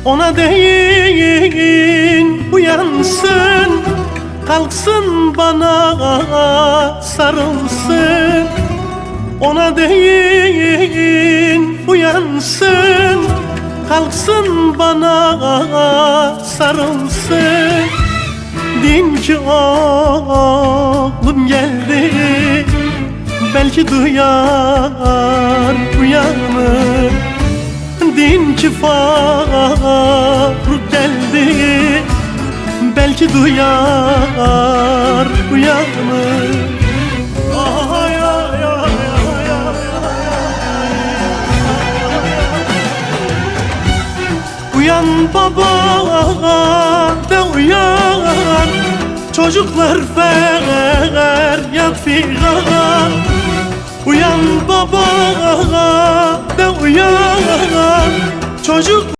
Ona deyin uyansın, kalksın bana sarılsın. Ona deyin uyansın, kalksın bana sarılsın. Deyin ki oğlum geldi, belki duyar uyanır. Deyin ki Faruk geldi, belki duyar uyanır. Ay, ay, ay, ay, ay, uyan baba de uyan, çocuklar feryat figan. Uyan baba de uyan, çocuk